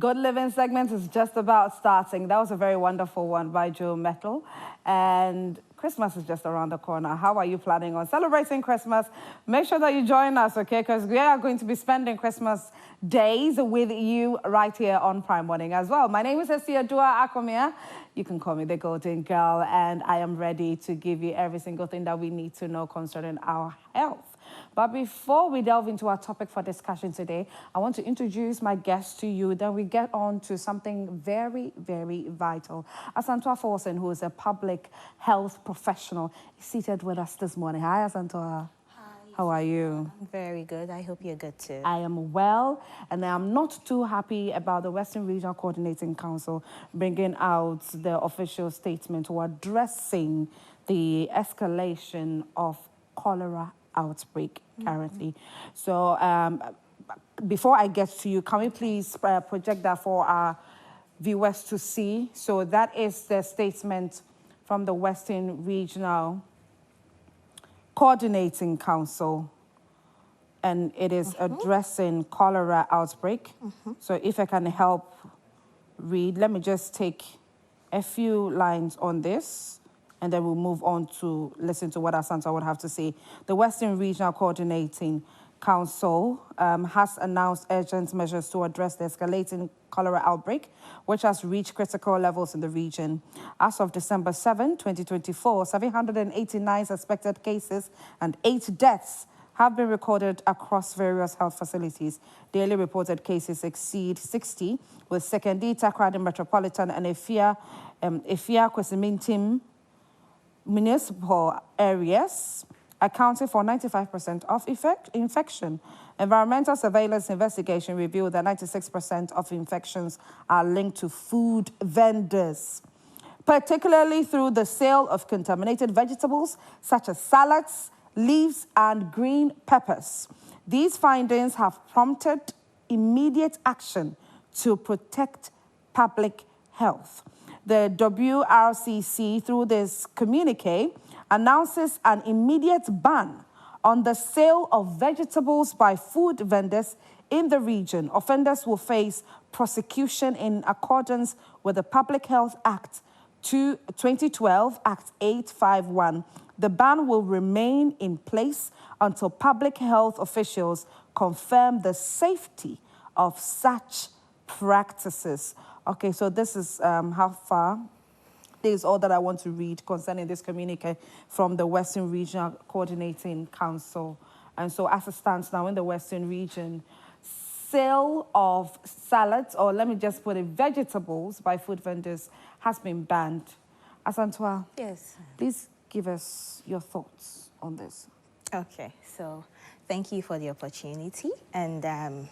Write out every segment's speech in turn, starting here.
Good Living segment is just about starting. That was a very wonderful one by Joe Metal. And Christmas is just around the corner. How are you planning on celebrating Christmas? Make sure that you join us, okay? Because we are going to be spending Christmas days with you right here on Prime Morning as well. My name is Asantewaa Forson. You can call me the Golden Girl, and I am ready to give you every single thing that we need to know concerning our health. But before we delve into our topic for discussion today, I want to introduce my guest to you. Then we get on to something very, very vital. Asantewaa Forson, who is a public health professional, is seated with us this morning. Hi, Asantewaa. Hi. How are you? I'm very good. I hope you're good too. I am well, and I'm not too happy about the Western Regional Coordinating Council bringing out the official statement or addressing the escalation of cholera outbreak currently. So before I get to you, can we please project that for our viewers to see? So that is the statement from the Western Regional Coordinating Council, and it is addressing cholera outbreak. So if I can help read, let me just take a few lines on this, and then we'll move on to listen to what Asantewaa would have to say. The Western Regional Coordinating Council has announced urgent measures to address the escalating cholera outbreak, which has reached critical levels in the region. As of December 7, 2024, 789 suspected cases and 8 deaths have been recorded across various health facilities. Daily reported cases exceed 60, with Sekondi, Takoradi Metropolitan, and Efia Kwesimintim municipal areas accounting for 95% of infection. Environmental surveillance investigation revealed that 96% of infections are linked to food vendors, particularly through the sale of contaminated vegetables such as salads, leaves, and green peppers. These findings have prompted immediate action to protect public health. The WRCC, through this communique, announces an immediate ban on the sale of vegetables by food vendors in the region. Offenders will face prosecution in accordance with the Public Health Act 2012, Act 851. The ban will remain in place until public health officials confirm the safety of such practices. Okay, so this is how far. This is all that I want to read concerning this communique from the Western Regional Coordinating Council. And so as it stands now in the Western region, sale of salads, or let me just put it, vegetables by food vendors has been banned. Asantewaa, Yes. please give us your thoughts on this. Okay, so thank you for the opportunity. And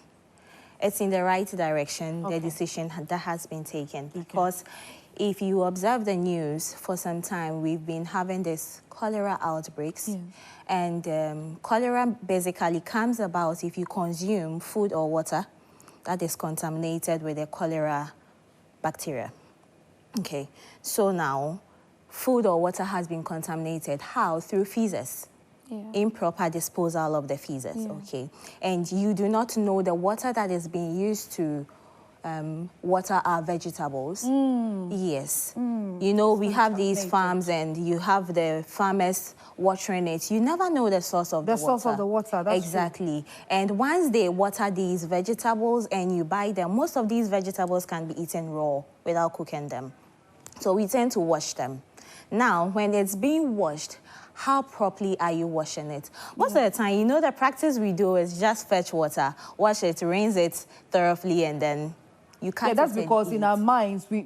it's in the right direction, the decision that has been taken. Because if you observe the news for some time, we've been having this cholera outbreaks. And cholera basically comes about if you consume food or water that is contaminated with the cholera bacteria. Okay, so now food or water has been contaminated. How? Through feces. Improper disposal of the feces, okay? And you do not know the water that is being used to water our vegetables. Yes. You know, we have these farms and you have the farmers watering it. You never know the source of the water. The source of the water, that's exactly. True. And once they water these vegetables and you buy them, most of these vegetables can be eaten raw without cooking them. So we tend to wash them. Now, when it's being washed, how properly are you washing it? Most of the time, you know, the practice we do is just fetch water, wash it, rinse it thoroughly, and then you cut it. That's because in our minds, we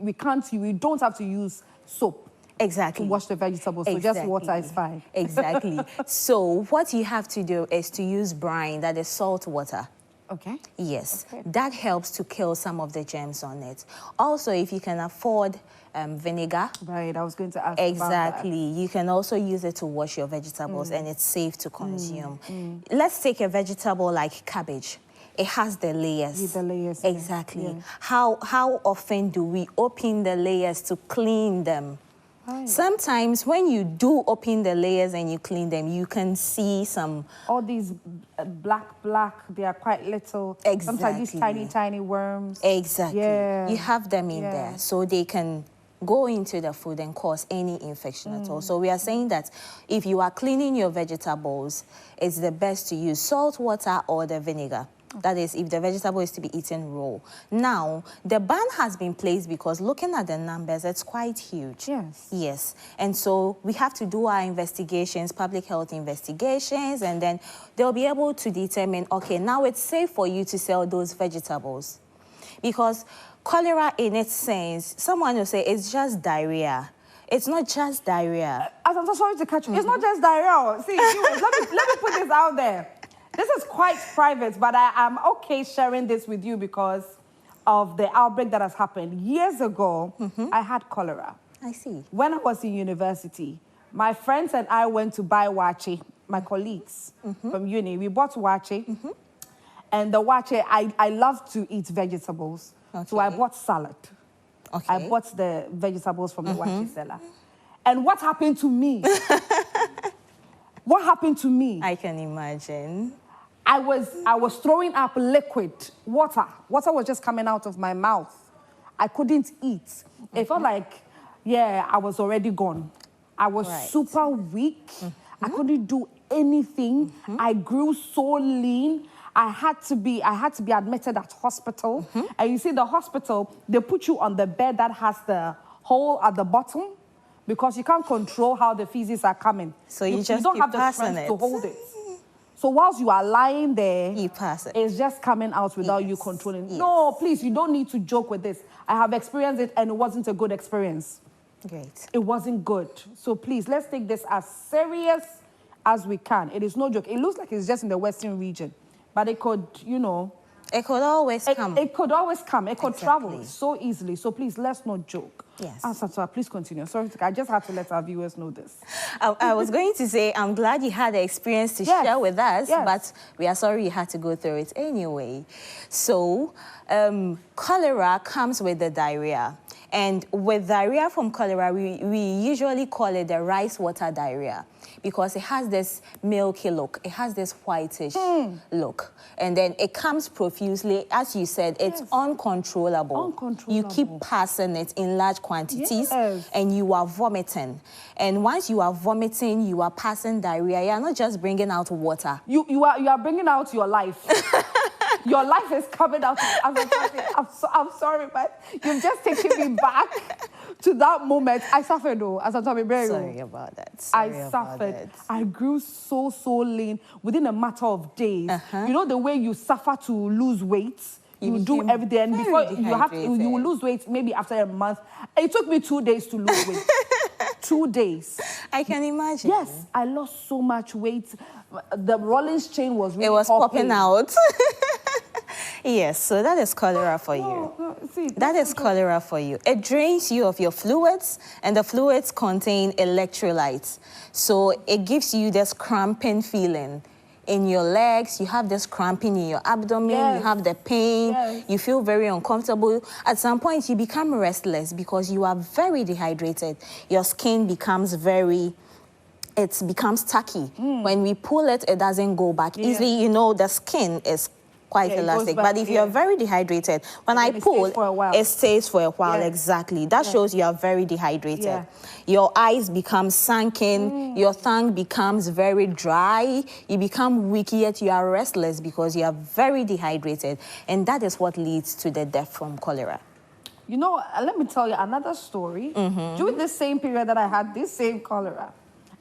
don't have to use soap. Exactly. To wash the vegetables, so just water is fine. Exactly. So what you have to do is to use brine, that is salt water. Okay. Yes, that helps to kill some of the germs on it. Also, if you can afford vinegar. Right, I was going to ask exactly. about that. You can also use it to wash your vegetables and it's safe to consume. Let's take a vegetable like cabbage. It has the layers. The layers. Exactly. How often do we open the layers to clean them? Right. Sometimes when you do open the layers and you clean them, you can see some... All these black, they are quite little. Exactly. Sometimes these tiny, tiny worms. Exactly. Yeah. You have them in there, so they can go into the food and cause any infection at all. So we are saying that if you are cleaning your vegetables, it's the best to use salt water or the vinegar. That is, if the vegetable is to be eaten raw. Now, the ban has been placed because looking at the numbers, it's quite huge. Yes. Yes. And so we have to do our investigations, public health investigations, and then they'll be able to determine, okay, now it's safe for you to sell those vegetables. Because cholera, in its sense, someone will say it's just diarrhea. It's not just diarrhea. I'm so sorry to catch you. It's not just diarrhea. See, viewers, let me put this out there. This is quite private, but I am okay sharing this with you because of the outbreak that has happened. Years ago, I had cholera. I see. When I was in university, my friends and I went to buy waakye, my colleagues from uni. We bought waakye, and the waakye, I love to eat vegetables. Okay. So I bought salad. Okay. I bought the vegetables from the waakye seller. And what happened to me? What happened to me? I can imagine. I was throwing up liquid, water. Water was just coming out of my mouth. I couldn't eat. It felt like, yeah, I was already gone. I was super weak. I couldn't do anything. I grew so lean. I had to be admitted at hospital. And you see, the hospital, they put you on the bed that has the hole at the bottom because you can't control how the feces are coming. So you just don't keep have the passing strength it. to hold it. So whilst you are lying there, You pass it. it's just coming out without you controlling. No, please, you don't need to joke with this. I have experienced it and it wasn't a good experience. Great. It wasn't good. So please, let's take this as serious as we can. It is no joke. It looks like it's just in the Western region, but it could, you know. It could always come. It could always come. It could Exactly. travel so easily. So please, let's not joke. Yes. Asantewaa, please continue. Sorry, I just had to let our viewers know this. I was going to say, I'm glad you had the experience to share with us, but we are sorry you had to go through it anyway. So, cholera comes with the diarrhea. And with diarrhea from cholera, we usually call it the rice water diarrhea because it has this milky look. It has this whitish look. And then it comes profusely. As you said, it's uncontrollable. You keep passing it in large quantities and you are vomiting. And once you are vomiting, you are passing diarrhea. You are not just bringing out water. You are bringing out your life. Your life is coming out. I'm sorry, but you've just taken me back to that moment. I suffered, though. Sorry about that. I suffered. I grew so lean within a matter of days. You know the way you suffer to lose weight? You do everything, and before you will lose weight maybe after a month. It took me 2 days to lose weight. 2 days. I can imagine. Yes, I lost so much weight. The Rollins chain was really popping out. Yes, so that is cholera for you. That is cholera for you. It drains you of your fluids, and the fluids contain electrolytes. So it gives you this cramping feeling in your legs. You have this cramping in your abdomen. You have the pain. You feel very uncomfortable. At some point, you become restless because you are very dehydrated. Your skin becomes it becomes tacky. When we pull it, it doesn't go back easily. You know, the skin is quite elastic. But if you're very dehydrated, when I pull, it stays for a while. Exactly. That shows you are very dehydrated. Your eyes become sunken. Your tongue becomes very dry. You become weak, yet you are restless because you are very dehydrated. And that is what leads to the death from cholera. You know, let me tell you another story. During the same period that I had this same cholera,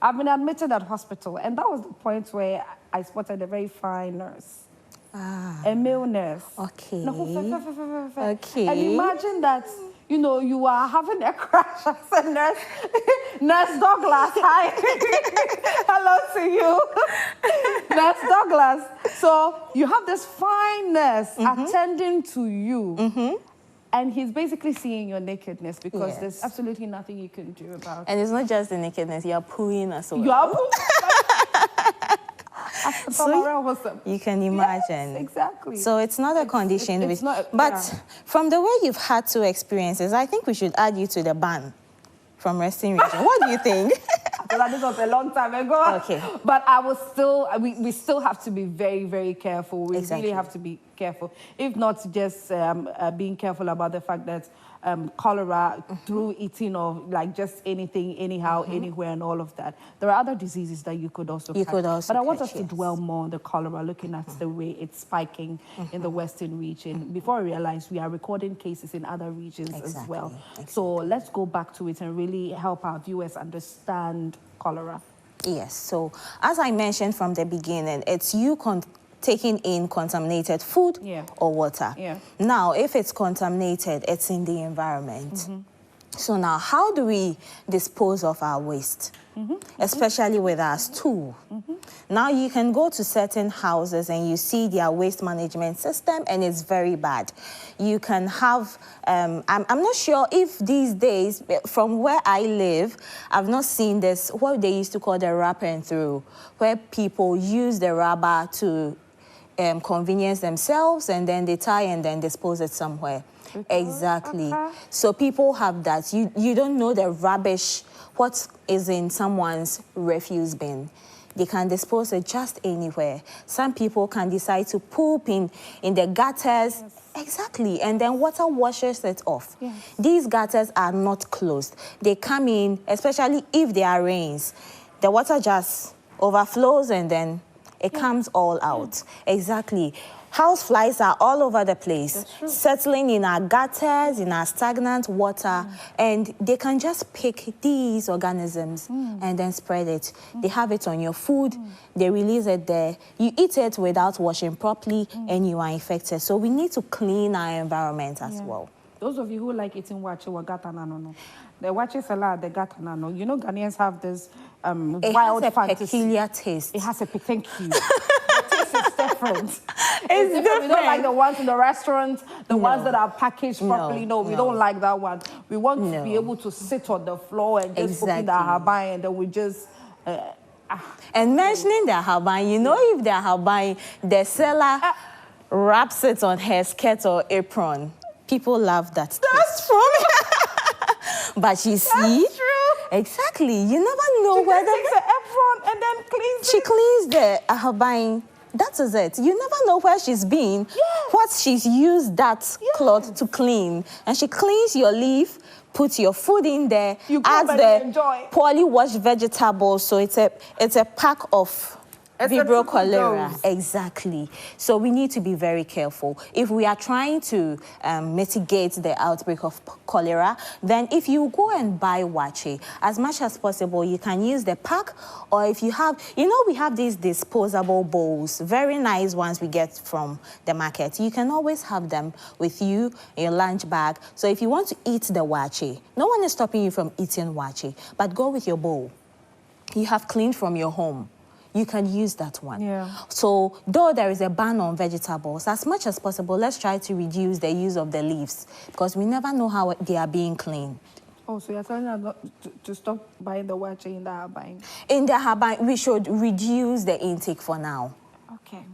I've been admitted at hospital. And that was the point where I spotted a very fine nurse. A male nurse. Okay. Okay. And imagine that, you know, you are having a crash as a nurse. Nurse Douglas, hi. Hello to you. Nurse Douglas. So you have this fine nurse attending to you. And he's basically seeing your nakedness because there's absolutely nothing you can do about it. And it's not just the nakedness, you're pooing as well. You are pooing. So you can imagine. Yes, exactly. So it's not a condition. But from the way you've had two experiences, I think we should add you to the ban from resting region. What do you think? So that this was a long time ago. Okay. But I was still, we still have to be very, very careful. We Exactly. really have to be careful. If not just being careful about the fact that cholera through eating or like just anything, anyhow, anywhere and all of that. There are other diseases that you could also catch. But I want us to dwell more on the cholera, looking at the way it's spiking in the Western region. Before I realize we are recording cases in other regions as well. So let's go back to it and really help our viewers understand cholera. Yes, so as I mentioned from the beginning, it's you taking in contaminated food or water. Now, if it's contaminated, it's in the environment. So now, how do we dispose of our waste? Especially with our stool. Now, you can go to certain houses and you see their waste management system, and it's very bad. You can have, I'm not sure if these days, from where I live, I've not seen this, what they used to call the wrap and throw, where people use the rubber to convenience themselves, and then they tie and then dispose it somewhere. Exactly. So people have that. You don't know the rubbish, what is in someone's refuse bin. They can dispose it just anywhere. Some people can decide to poop in the gutters. Exactly. And then water washes it off. These gutters are not closed. They come in, especially if there are rains. The water just overflows and then it comes all out. Exactly. House flies are all over the place, settling in our gutters, in our stagnant water, and they can just pick these organisms and then spread it. They have it on your food, they release it there. You eat it without washing properly, and you are infected. So we need to clean our environment as well. Those of you who like eating waakye or gatanano, the waakye salad, the gatanano, you know Ghanaians have this wild fantasy. It has a peculiar taste. It has a, thank you. The taste is different. It's different. We don't like the ones in the restaurant, the ones that are packaged properly. No, we don't like that one. We want to be able to sit on the floor and just open the habai, and then we just... And mentioning the habai, you know, if the habai, the seller wraps it on her skirt or apron. People love that. That's true. But you see... That's true. Exactly. You never know whether... She takes the apron and then cleans She cleans the habai. That is it. You never know where she's been, what she's used that cloth to clean. And she cleans your leaf, puts your food in there, adds the poorly washed vegetables. So it's a pack of Vibrio cholera. Exactly. So we need to be very careful. If we are trying to mitigate the outbreak of cholera, then if you go and buy waakye, as much as possible, you can use the pack, or if you have, you know, we have these disposable bowls, very nice ones we get from the market. You can always have them with you in your lunch bag. So if you want to eat the waakye, no one is stopping you from eating waakye, but go with your bowl. You have cleaned from your home. You can use that one. So though there is a ban on vegetables, as much as possible, let's try to reduce the use of the leaves, because we never know how they are being cleaned. Oh, so you're telling us not to stop buying the waakye in the habai? In the habai, we should reduce the intake for now. Okay.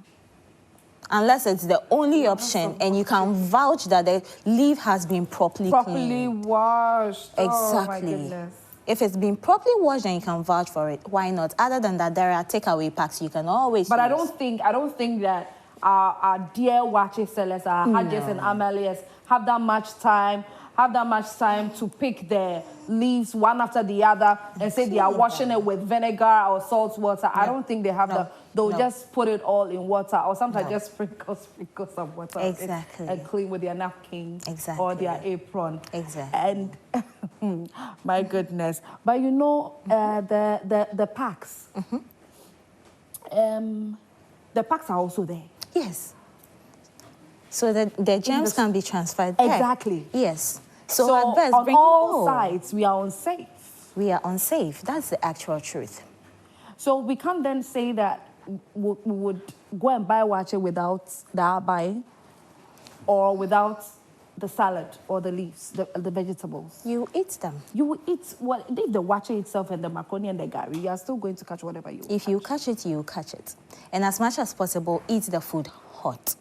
Unless it's the only option, and you can vouch that the leaf has been properly cleaned. Properly washed. Exactly. Oh, my goodness. If it's been properly washed, then you can vouch for it. Why not? Other than that, there are takeaway packs you can always use. I don't think that our dear waakye sellers, our Hajjes and Amelias, have that much time to pick the leaves one after the other and say they are washing it with vinegar or salt water. I don't think they have that. They'll just put it all in water, or sometimes just sprinkle some water and clean with their napkin or their apron. And my goodness. But you know, the packs, the packs are also there. Yes. So the germs can be transferred there. Exactly. Yes. So at best, on all sides, we are unsafe. We are unsafe. That's the actual truth. So we can't then say that we would go and buy waakye without the habai or without the salad or the leaves, the vegetables. You eat them. You will eat, well, if the waakye itself and the macaroni and the gari, you are still going to catch whatever you If you catch it, you catch it. And as much as possible, eat the food hot.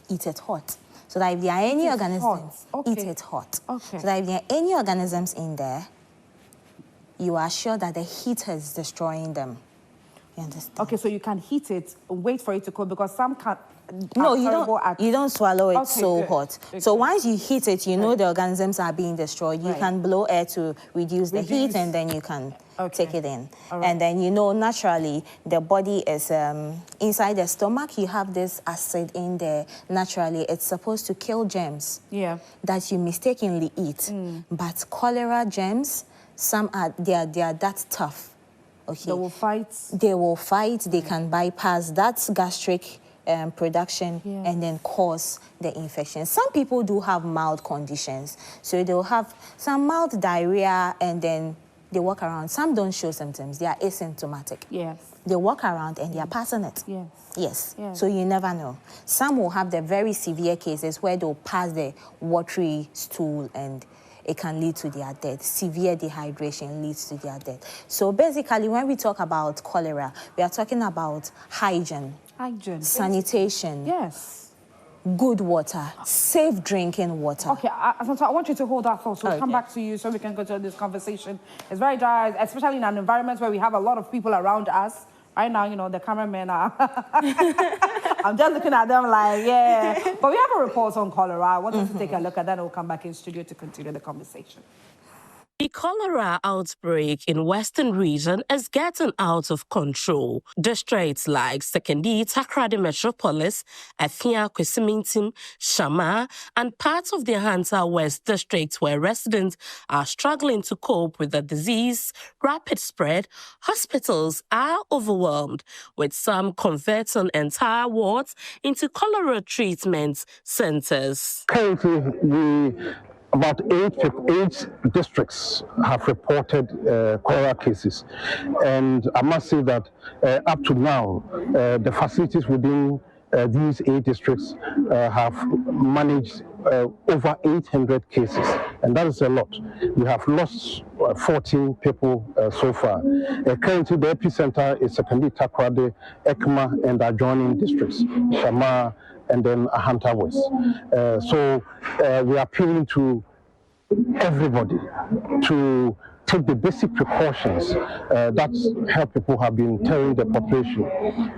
Eat it hot. So that if there are any organisms, eat it hot. So that if there are any organisms in there, you are sure that the heat is destroying them. You understand? Okay, so you can heat it, wait for it to cool, because some can't. No, you don't swallow it so good. hot. Okay, so good. once you heat it, you know the organisms are being destroyed. You can blow air to reduce the heat, and then you can take it in. And then you know naturally the body is inside the stomach. You have this acid in there. Naturally, it's supposed to kill germs that you mistakenly eat. But cholera germs, some are they are that tough. Okay. They will fight. They will fight. They can bypass that gastric production and then cause the infection. Some people do have mild conditions. So they'll have some mild diarrhea and then they walk around. Some don't show symptoms. They are asymptomatic. Yes. They walk around and they are passing it. Yes. Yes. So you never know. Some will have the very severe cases where they'll pass the watery stool and it can lead to their death. Severe dehydration leads to their death. So basically, when we talk about cholera, we are talking about hygiene, sanitation, good water, safe drinking water. Okay, Asantewaa, I want you to hold that thought. So we'll come back to you so we can go to this conversation. It's very dry, especially in an environment where we have a lot of people around us. Right now, you know, the cameramen are... I'm just looking at them like, yeah. But we have a report on cholera. I want us to take a look at that and we'll come back in studio to continue the conversation. The cholera outbreak in Western region is getting out of control. Districts like Sekondi, Takoradi Metropolis, Afia, Kwesimintim, Shama, and parts of the Ahanta West district where residents are struggling to cope with the disease rapid spread, hospitals are overwhelmed, with some converting entire wards into cholera treatment centers. Currently, about eight districts have reported cholera cases. And I must say that up to now, the facilities within these 8 districts have managed over 800 cases. And that is a lot. We have lost 14 people so far. Currently, the epicenter is Sekondi, Takoradi, Ekma, and adjoining districts, Shama, and then Ahanta West. So we are appealing to everybody to take the basic precautions that health people have been telling the population.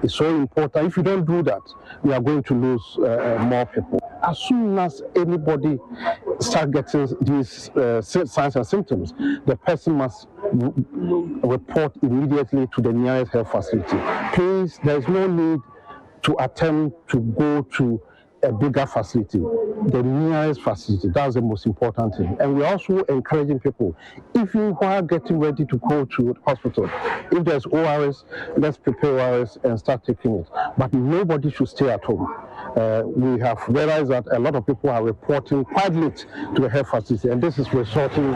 It's so important. If you don't do that, we are going to lose more people. As soon as anybody starts getting these signs and symptoms, the person must report immediately to the nearest health facility. Please, there is no need to attempt to go to a bigger facility, the nearest facility. That's the most important thing. And we're also encouraging people, if you are getting ready to go to hospital, if there's ORS, let's prepare ORS and start taking it. But nobody should stay at home. We have realized that a lot of people are reporting quite late to the health facility, and this is resulting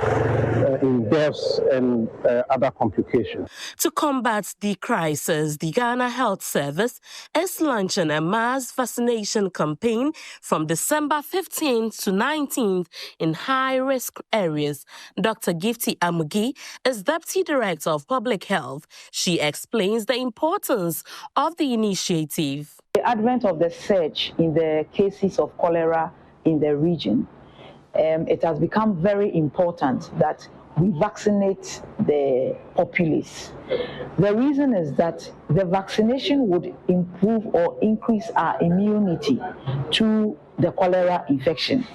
in deaths and other complications. To combat the crisis, the Ghana Health Service is launching a mass vaccination campaign from December 15th to 19th in high-risk areas. Dr. Gifty Amugi is Deputy Director of Public Health. She explains the importance of the initiative. The advent of the surge in the cases of cholera in the region, it has become very important that we vaccinate the populace. The reason is that the vaccination would improve or increase our immunity to the cholera infection.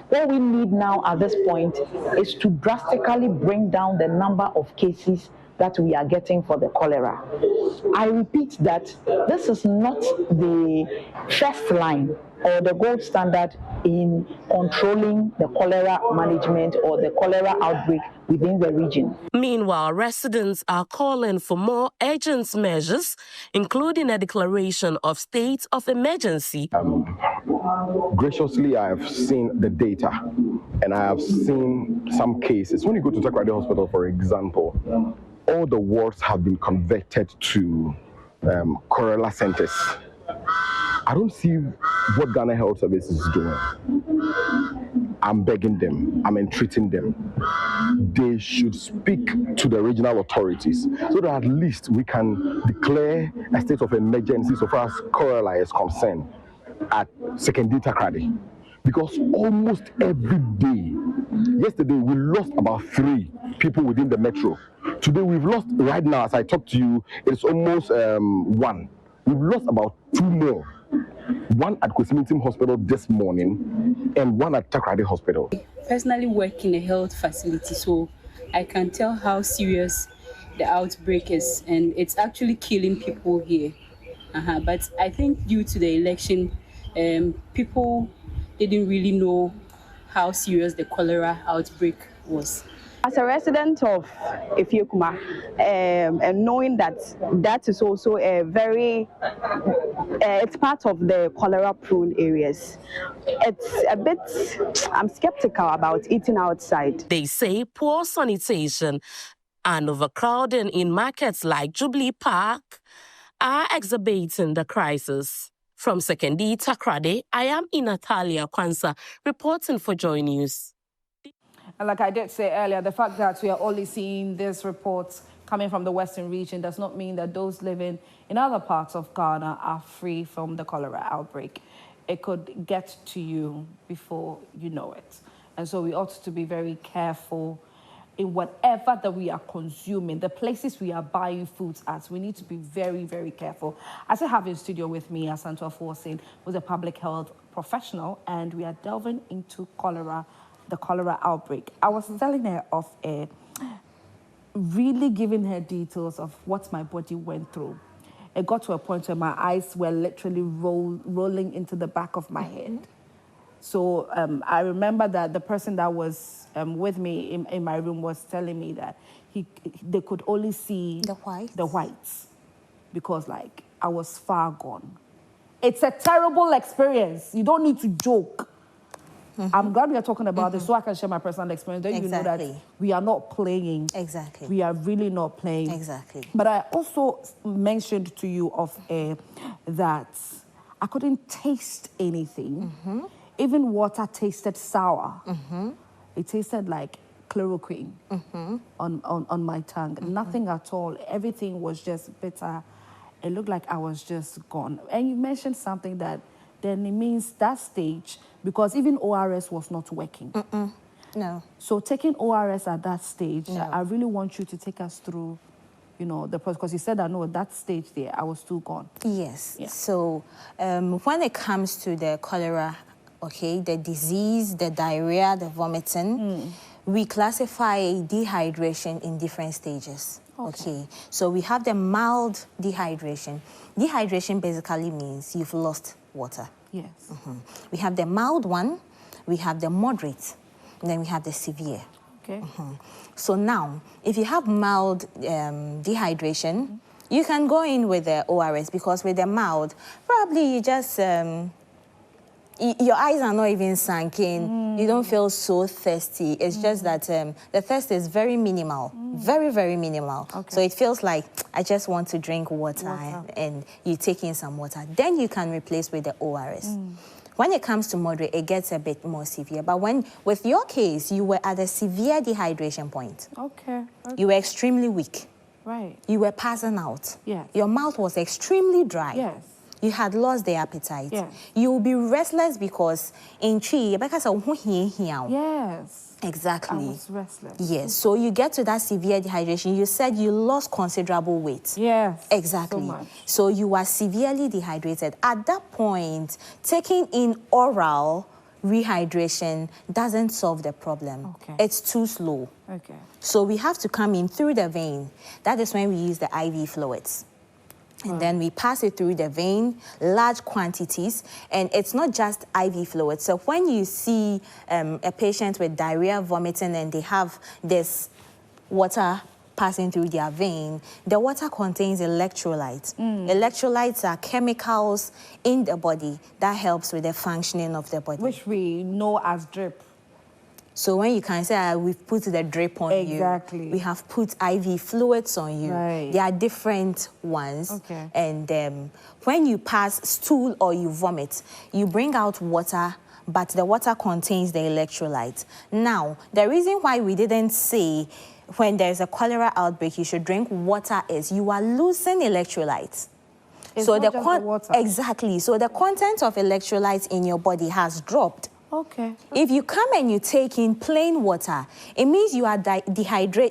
What we need now at this point is to drastically bring down the number of cases that we are getting for the cholera. I repeat that this is not the first line or the gold standard in controlling the cholera management or the cholera outbreak within the region. Meanwhile, residents are calling for more urgent measures, including a declaration of state of emergency. Graciously, I have seen the data and I have seen some cases. When you go to Takoradi Hospital, for example, all the wards have been converted to cholera centers. I don't see what Ghana Health Service is doing. I'm begging them, I'm entreating them. They should speak to the regional authorities so that at least we can declare a state of emergency so far as cholera is concerned at Sekondi, Takoradi. Because almost every day, yesterday we lost about 3 people within the metro Today we've lost, right now as I talk to you, it's almost 1. We've lost about 2 more. 1 at Kwesimintim Hospital this morning and 1 at Takrady Hospital. I personally work in a health facility, so I can tell how serious the outbreak is, and it's actually killing people here. But I think due to the election, people didn't really know how serious the cholera outbreak was. As a resident of Efiekuma, and knowing that that is also a very, it's part of the cholera-prone areas, it's a bit, I'm skeptical about eating outside. They say poor sanitation and overcrowding in markets like Jubilee Park are exacerbating the crisis. From Sekondi Takrady, I am Natalia Kwanzaa, reporting for Joy News. And like I did say earlier, the fact that we are only seeing these reports coming from the Western region does not mean that those living in other parts of Ghana are free from the cholera outbreak. It could get to you before you know it. And so we ought to be very careful in whatever that we are consuming, the places we are buying foods at. We need to be very, very careful. As I have in studio with me, Asantewaa Forson, who's a public health professional, and we are delving into the cholera outbreak. I was telling her off air, really giving her details of what my body went through. It got to a point where my eyes were literally rolling into the back of my head. So I remember that the person that was with me in my room was telling me that they could only see the whites because, like, I was far gone. It's a terrible experience. You don't need to joke. I'm glad we are talking about this so I can share my personal experience. Then you know that we are not playing. Exactly. We are really not playing. Exactly. But I also mentioned to you off air that I couldn't taste anything. Even water tasted sour. It tasted like chloroquine on my tongue. Nothing at all. Everything was just bitter. It looked like I was just gone. And you mentioned something that then it means that stage, because even ORS was not working. No. So taking ORS at that stage, I really want you to take us through, you know, the process, because you said that, no, at that stage there, I was too gone. Yes. Yeah. So when it comes to the cholera, okay, the disease, the diarrhea, the vomiting, we classify dehydration in different stages. Okay. So we have the mild dehydration. Dehydration basically means you've lost water. Yes. We have the mild one, we have the moderate, and then we have the severe. Okay. So now, if you have mild dehydration, you can go in with the ORS, because with the mild, probably you just, your eyes are not even sunken. You don't feel so thirsty. It's just that the thirst is very minimal, very, very minimal. Okay. So it feels like, I just want to drink water. And you take in some water. Then you can replace with the ORS. When it comes to moderate, it gets a bit more severe. But with your case, you were at a severe dehydration point. Okay. You were extremely weak. Right. You were passing out. Yes. Your mouth was extremely dry. Yes. You had lost the appetite. Yes. You will be restless because in chi, Yes. Exactly. I was restless. Yes. So you get to that severe dehydration. You said you lost considerable weight. Yes. Exactly. So much. So you are severely dehydrated. At that point, taking in oral rehydration doesn't solve the problem. Okay. It's too slow. Okay. So we have to come in through the vein. That is when we use the IV fluids. And then we pass it through the vein, large quantities, and it's not just IV fluid. So when you see a patient with diarrhea, vomiting, and they have this water passing through their vein, the water contains electrolytes. Electrolytes are chemicals in the body that helps with the functioning of the body. Which we know as drip. So when you can say, we've put the drip on you, we have put IV fluids on you. Right. There are different ones. Okay. And when you pass stool or you vomit, you bring out water, but the water contains the electrolytes. Now, the reason why we didn't say when there's a cholera outbreak, you should drink water is you are losing electrolytes. It's so not just the water. Exactly. So the content of electrolytes in your body has dropped. Okay. If you come and you take in plain water, it means you are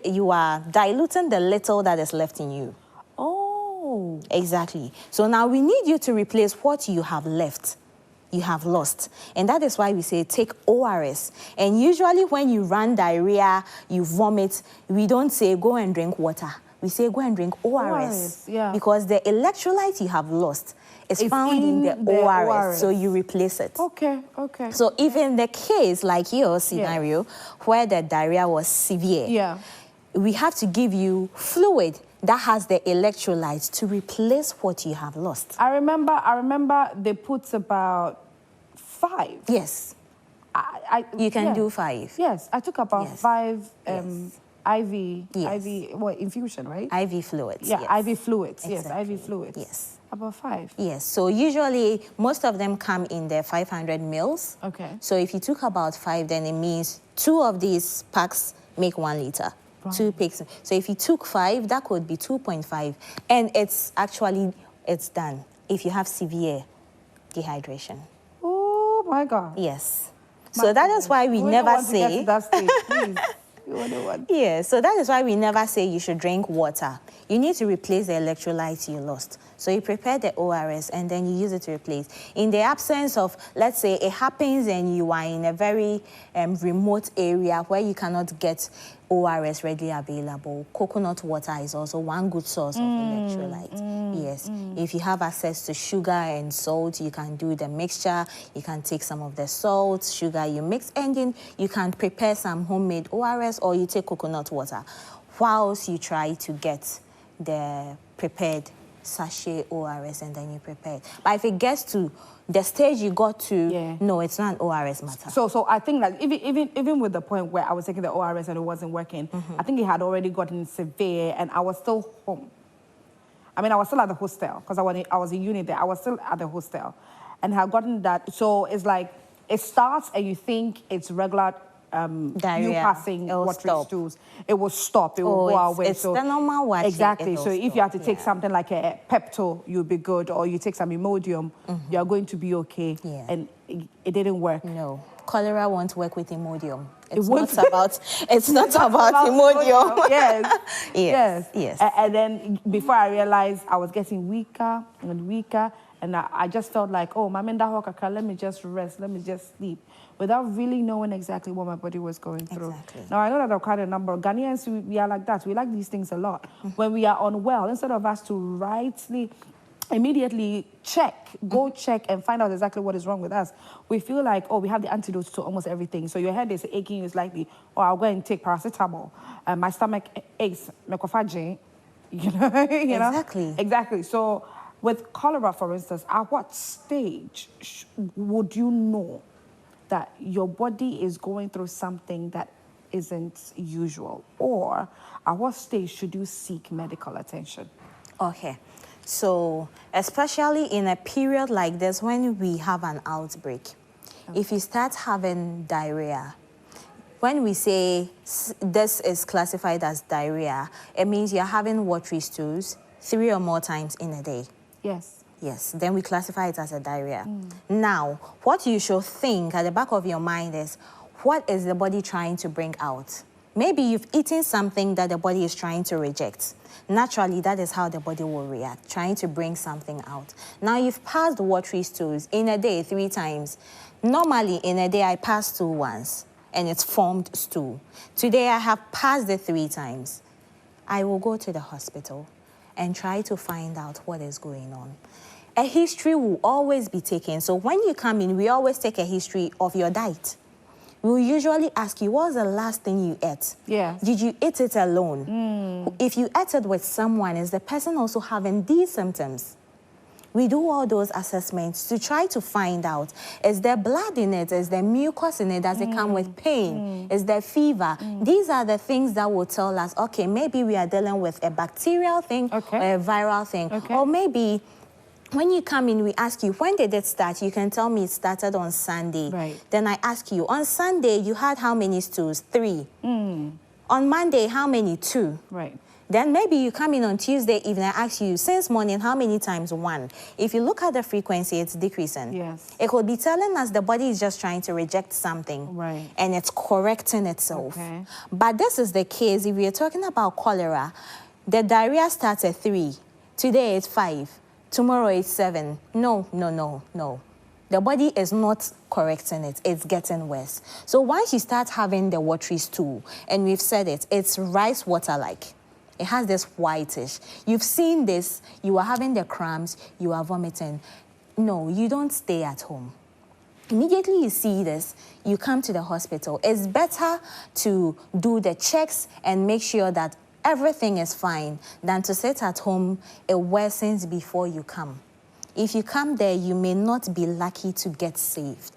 you are diluting the little that is left in you. Oh. Exactly. So now we need you to replace what you have left, you have lost. And that is why we say take ORS. And usually when you run diarrhea, you vomit, we don't say go and drink water. We say go and drink ORS. Yeah. Because the electrolyte you have lost is found in the ORS, so you replace it. Okay, okay. So if in the case like your scenario, where the diarrhea was severe, we have to give you fluid that has the electrolytes to replace what you have lost. I remember they put about 5. Yes. You can do 5. Yes, I took about 5 IV, infusion, right? IV fluids. Yeah, IV fluids. Exactly. Yes, IV fluids. Yes. About 5. Yes. So usually most of them come in the 500 mils. Okay. So if you took about 5, then it means 2 of these packs make 1 liter. Right. 2 packs. So if you took 5, that could be 2.5, and it's done if you have severe dehydration. Oh my God. Yes. So that is why we never say. That stage, please. Yeah, so that is why we never say you should drink water. You need to replace the electrolytes you lost. So you prepare the ORS and then you use it to replace. In the absence of, let's say it happens and you are in a very remote area where you cannot get ORS readily available, coconut water is also one good source of electrolyte. Yes. If you have access to sugar and salt, you can do the mixture. You can take some of the salt, sugar, you mix, and then you can prepare some homemade ORS, or you take coconut water whilst you try to get the prepared sachet ORS, and then you prepare it. But if it gets to the stage you got to, no, it's not an ORS matter. So I think that even with the point where I was taking the ORS and it wasn't working, I think it had already gotten severe, and I was still home. I mean, I was still at the hostel because I was in uni there. I was still at the hostel, and had gotten that. So it's like it starts, and you think it's regular. You passing watery stools, it will stop. It will go away. It's the normal watching. Exactly. So if you have to take something like a Pepto, you'll be good, or you take some Imodium, you are going to be okay. Yeah. And it didn't work. No, cholera won't work with Imodium. It's not about. It's not about Imodium. Yes. And then before I realized, I was getting weaker and weaker, and I just felt like, oh, let me just rest, let me just sleep, without really knowing exactly what my body was going through. Exactly. Now, I know that there are quite a number of Ghanaians, we are like that. We like these things a lot. When we are unwell, instead of us to immediately go check and find out exactly what is wrong with us, we feel like, oh, we have the antidote to almost everything. So your head is aching, it's likely, oh, I'll go and take paracetamol. My stomach aches, mecofagin, you know? Exactly. So with cholera, for instance, at what stage would you know that your body is going through something that isn't usual? Or at what stage should you seek medical attention? Okay. So, especially in a period like this when we have an outbreak, if you start having diarrhea, when we say this is classified as diarrhea, it means you're having watery stools 3 or more times in a day. Yes, then we classify it as a diarrhea. Now, what you should think at the back of your mind is, what is the body trying to bring out? Maybe you've eaten something that the body is trying to reject. Naturally, that is how the body will react, trying to bring something out. Now, you've passed watery stools in a day 3 times. Normally, in a day, I pass stool once, and it's formed stool. Today, I have passed it 3 times. I will go to the hospital and try to find out what is going on. A history will always be taken. So when you come in, we always take a history of your diet. We'll usually ask you, what was the last thing you ate? Did you eat it alone? If you ate it with someone, is the person also having these symptoms? We do all those assessments to try to find out, is there blood in it? Is there mucus in it? Does it come with pain? Is there fever? These are the things that will tell us, okay, maybe we are dealing with a bacterial thing or a viral thing. Or maybe when you come in, we ask you, when did it start? You can tell me it started on Sunday. Then I ask you, on Sunday, you had how many stools? 3. On Monday, how many? 2. Then maybe you come in on Tuesday evening, I ask you, since morning, how many times? 1. If you look at the frequency, it's decreasing. Yes. It could be telling us the body is just trying to reject something. Right. And it's correcting itself. Okay. But this is the case, if we are talking about cholera, the diarrhea starts at 3. Today it's 5. Tomorrow it's 7. No. The body is not correcting it. It's getting worse. So once you start having the watery stool, and we've said it, it's rice water-like. It has this whitish. You've seen this. You are having the cramps. You are vomiting. No, you don't stay at home. Immediately you see this, you come to the hospital. It's better to do the checks and make sure that everything is fine than to sit at home. It worsens before you come. If you come there, you may not be lucky to get saved.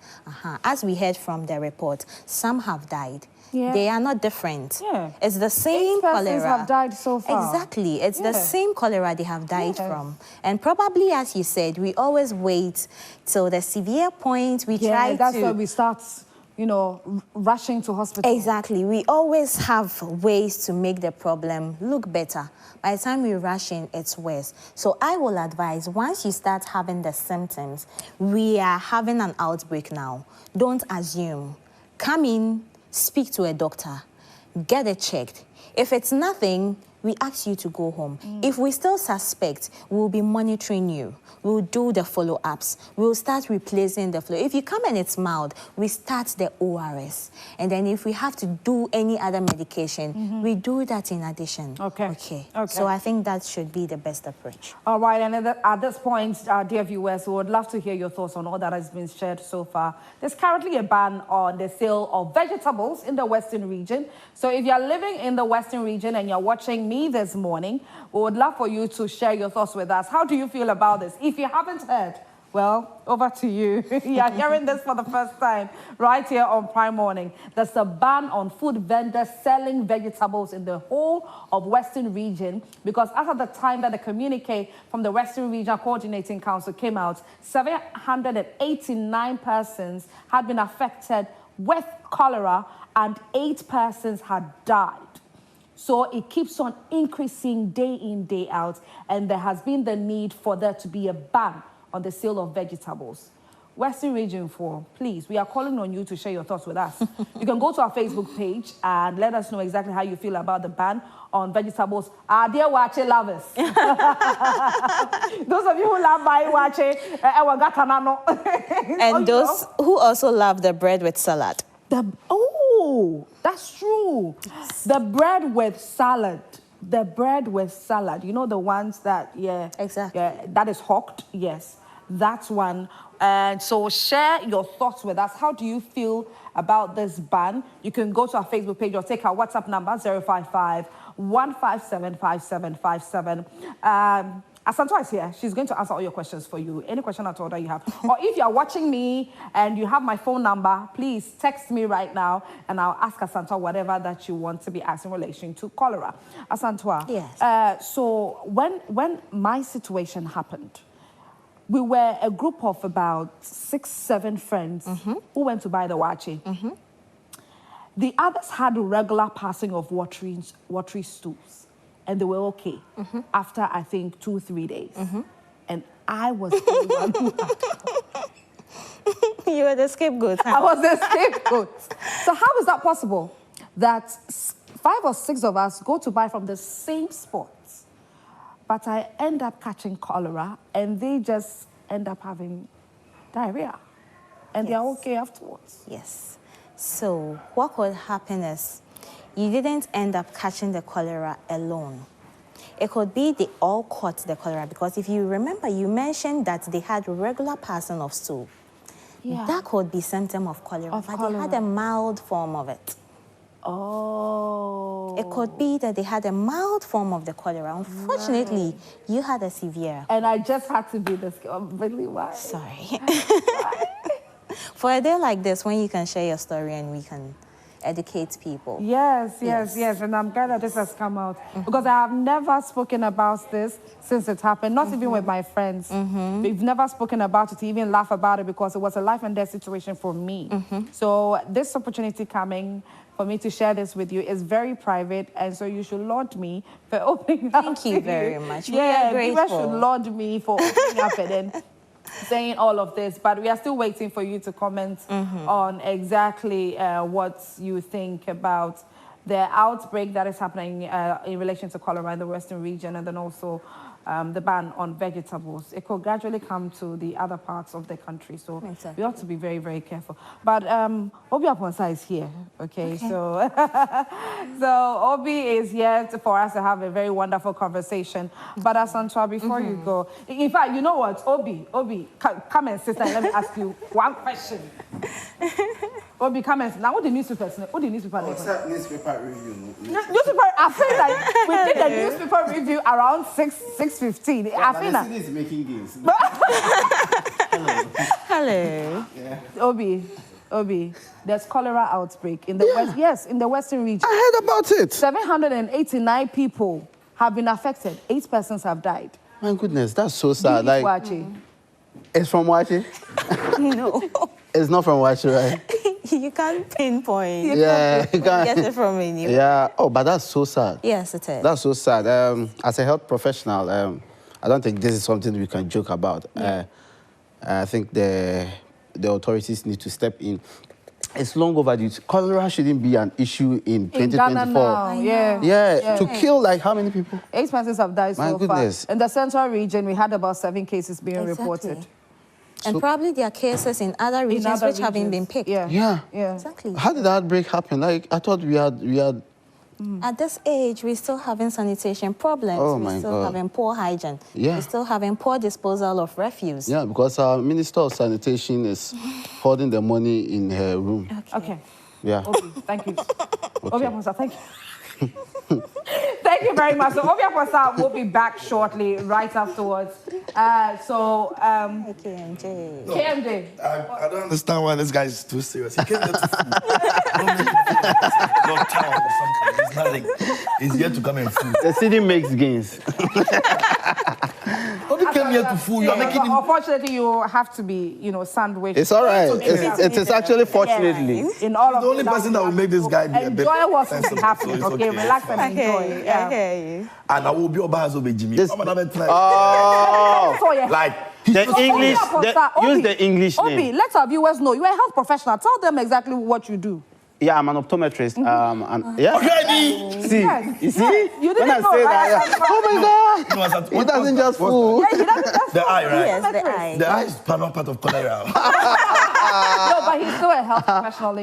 As we heard from the report, some have died. Yeah. They are not different. Yeah. It's the same 8 persons cholera. have died so far. Exactly. It's the same cholera they have died Yes. from. And probably, as you said, we always wait till the severe point. We try that's to... where we start, rushing to hospital. Exactly. We always have ways to make the problem look better. By the time we rush in, it's worse. So I will advise, once you start having the symptoms, we are having an outbreak now. Don't assume. Come in, speak to a doctor, get it checked. If it's nothing, we ask you to go home. If we still suspect, we'll be monitoring you. We'll do the follow-ups. We'll start replacing the fluid. If you come and it's mild, we start the ORS. And then if we have to do any other medication, we do that in addition. Okay. So I think that should be the best approach. All right, and at this point, dear viewers, we would love to hear your thoughts on all that has been shared so far. There's currently a ban on the sale of vegetables in the Western region. So if you're living in the Western region and you're watching me this morning, we would love for you to share your thoughts with us. How do you feel about this? If you haven't heard, well, over to you. You're hearing this for the first time right here on Prime Morning. There's a ban on food vendors selling vegetables in the whole of Western region because as of the time that the communique from the Western Regional Coordinating Council came out, 789 persons had been affected with cholera and 8 persons had died. So it keeps on increasing day in, day out, and there has been the need for there to be a ban on the sale of vegetables. Western Region 4, please, we are calling on you to share your thoughts with us. You can go to our Facebook page and let us know exactly how you feel about the ban on vegetables. Our dear waakye lovers. Those of you who love buying waakye, and those who also love the bread with salad. Oh, that's true. Yes. The bread with salad. The bread with salad. You know the ones that, exactly. Yeah, that is hawked. Yes, that's one. And so share your thoughts with us. How do you feel about this ban? You can go to our Facebook page or take our WhatsApp number, 055-157-5757. Asantewaa is here. She's going to answer all your questions for you. Any question at all that you have. Or if you're watching me and you have my phone number, please text me right now and I'll ask Asantewaa whatever that you want to be asked in relation to cholera. Asantewaa. Yes. So when my situation happened, we were a group of about 6-7 friends who went to buy the waakye. The others had a regular passing of watery stools. And they were okay after, I think, 2-3 days. And I was the one who You were the scapegoat. Huh? I was the scapegoat. So how is that possible? That 5 or 6 of us go to buy from the same spots, but I end up catching cholera, and they just end up having diarrhea. And they're okay afterwards. Yes. So what could happen is, you didn't end up catching the cholera alone. It could be they all caught the cholera because if you remember, you mentioned that they had regular passing of stool. Yeah. That could be symptom of cholera, but they had a mild form of it. Oh. It could be that they had a mild form of the cholera. Unfortunately, you had a severe. And I just had to be this. Really, why? Sorry. For a day like this, when you can share your story and we can educate people. Yes. And I'm glad that this has come out because I have never spoken about this since it happened, not even with my friends. We've never spoken about it, even laugh about it because it was a life and death situation for me. So this opportunity coming for me to share this with you is very private, and so you should laud me for opening up. Thank you very much. Yeah, we are you grateful. should laud me for opening up and then saying all of this, but we are still waiting for you to comment on exactly what you think about the outbreak that is happening in relation to cholera in the Western region, and then also the ban on vegetables. It could gradually come to the other parts of the country, so we ought to be very, very careful. But Obi Aponsa is here, okay? So, so Obi is here for us to have a very wonderful conversation. But Asantewaa, before you go, in fact, you know what, Obi, come and sit and let me ask you one question. Obi, come and sit. Now, what the newspaper? What the newspaper? Newspaper review. Newspaper. I feel like we did the newspaper review around 6:15. I feel like is making gains. Hello. Yeah. Obi, there's cholera outbreak in the west. Yes, in the Western region. I heard about it. 789 people have been affected. 8 persons have died. My goodness, that's so sad. Like, waakye. It's from waakye? No. It's not from waakye, right? You can't pinpoint. Yeah, you can't get it from anywhere. Yeah. Oh, but that's so sad. Yes, it is. That's so sad. As a health professional, I don't think this is something we can joke about. I think the authorities need to step in. It's long overdue. Cholera shouldn't be an issue in 2024. Ghana now. Yeah. To kill like how many people? 8 persons have died so far. In the central region, we had about 7 cases being reported. And so, probably there are cases in other regions which haven't been picked. Yeah. Exactly. How did that outbreak happen? Like, I thought we had. At this age, we're still having sanitation problems. We're still having poor hygiene. We're still having poor disposal of refuse. Yeah, because our Minister of Sanitation is holding the money in her room. Okay. Yeah. Obi, thank you. Obi Aponsa, thank you. Thank you very much. So Obi Aponsa will be back shortly, right afterwards. KMJ. KMJ. I don't understand why this guy is too serious. He came here to fool. Not town or something. He's nothing. He's here to come and fool. The city makes gains. Obi came here to fool. You are making him. Unfortunately, you have to be, sandwiched. It's all right. It is actually fortunately. In all of the only person that will make this guy be a bit. Enjoy what's happening. Okay, relax and enjoy. I hear you. And I will be over as Obi Jimmy. Like the English. Use the English name. Obi, let our viewers know you're a health professional. Tell them exactly what you do. Yeah, I'm an optometrist. See, you see? Yes. You didn't when I say that, oh my God! He doesn't just fool. Yeah, he doesn't just the eye, right? Yes, the eye. The eye is part of cholera. No, but he's still a health professional.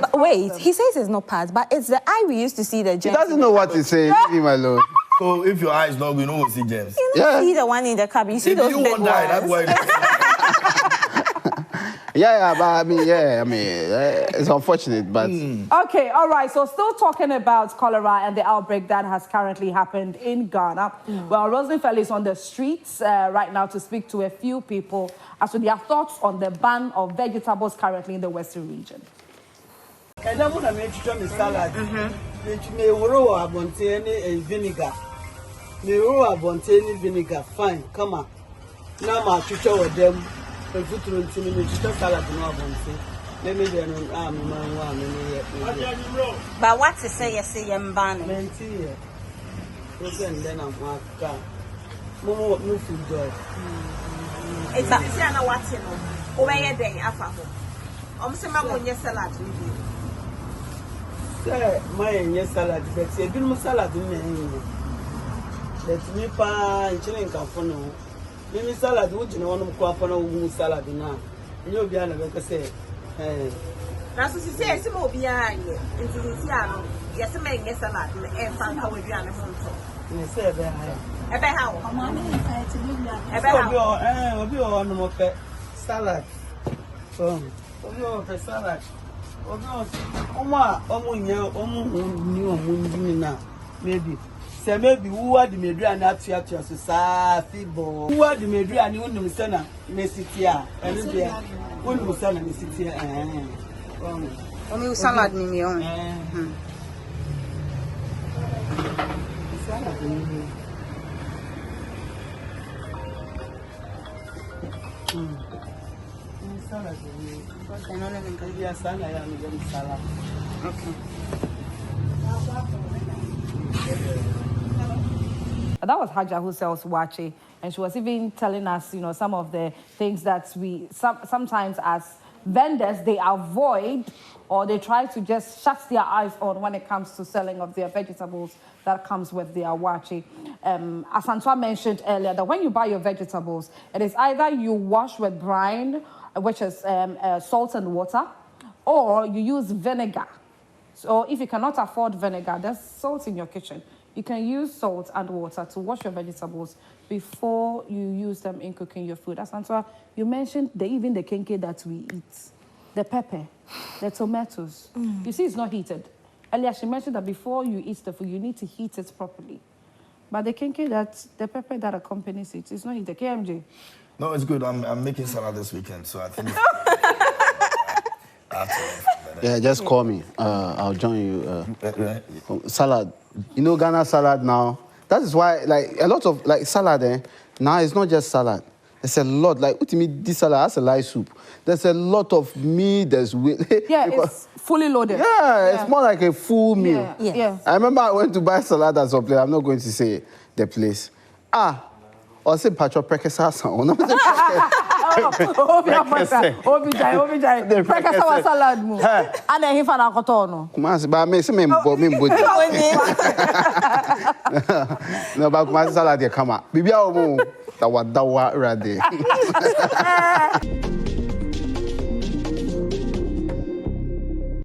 But wait, he says it's not part, but it's the eye we used to see the He germs. doesn't know what he's saying. Leave him alone. So if your eye is not good, you know we'll see germs. You don't see the one in the cupboard. You see those you big won't die, that's ones. why. Yeah, but it's unfortunate, but... Okay, all right, so still talking about cholera and the outbreak that has currently happened in Ghana. Well, Rosenfeld is on the streets right now to speak to a few people as to their thoughts on the ban of vegetables currently in the Western region. And I'm going to make salad. Me raw abonte vinegar. Me raw abonte vinegar. Fine, come on. Now my chucha with them. But what to say, I'm banning. Then I'm more food joy. It's a what's in over a day after home. I'm saying, I'm yes, salad. My yes, salad, but a bit salad in the let me pay chilling come Mimi salad, which you want to crop on salad now. You'll be able to say, that's what she says. Some will be behind you. Into the piano. Yes, a man, yes, salad, and found how we be on the front. You say, about how? About be on the more salad. So, your salad. Maybe. Say maybe who are the Medrian at society, who are the Medrian you know, son, Messitia, and when you son and Messitia, Omi salad ni mi on. Salad ni mi. Salad ni mi. I know them in Yeah, salad ya mi salad. Okay. That was Haja who sells waakye, and she was even telling us, some of the things that we sometimes as vendors they avoid or they try to just shut their eyes on when it comes to selling of their vegetables that comes with their waakye. Asantewaa mentioned earlier that when you buy your vegetables, it is either you wash with brine, which is salt and water, or you use vinegar. So if you cannot afford vinegar, there's salt in your kitchen. You can use salt and water to wash your vegetables before you use them in cooking your food. Asantewaa, you mentioned even the kenke that we eat, the pepper, the tomatoes. You see, it's not heated. Earlier, she mentioned that before you eat the food, you need to heat it properly. But the kenke, the pepper that accompanies it, is not heated. KMJ? No, it's good. I'm making salad this weekend, so I think... Yeah, just call me. I'll join you. Salad. Ghana salad now. That is why, like, a lot of, salad, now it's not just salad. There's a lot. Like, what do you mean, this salad has a light soup. There's a lot of meat. There's... Yeah, it's fully loaded. Yeah, it's more like a full meal. Yeah. I remember I went to buy salad at some place. I'm not going to say the place. Or say Pacho Prekesa sound. Prekesa was salad mo. And then he found out kotono. Kumasi, but I say me no, but Kumasi salad come up. Bibi awo mo. Dawa rade.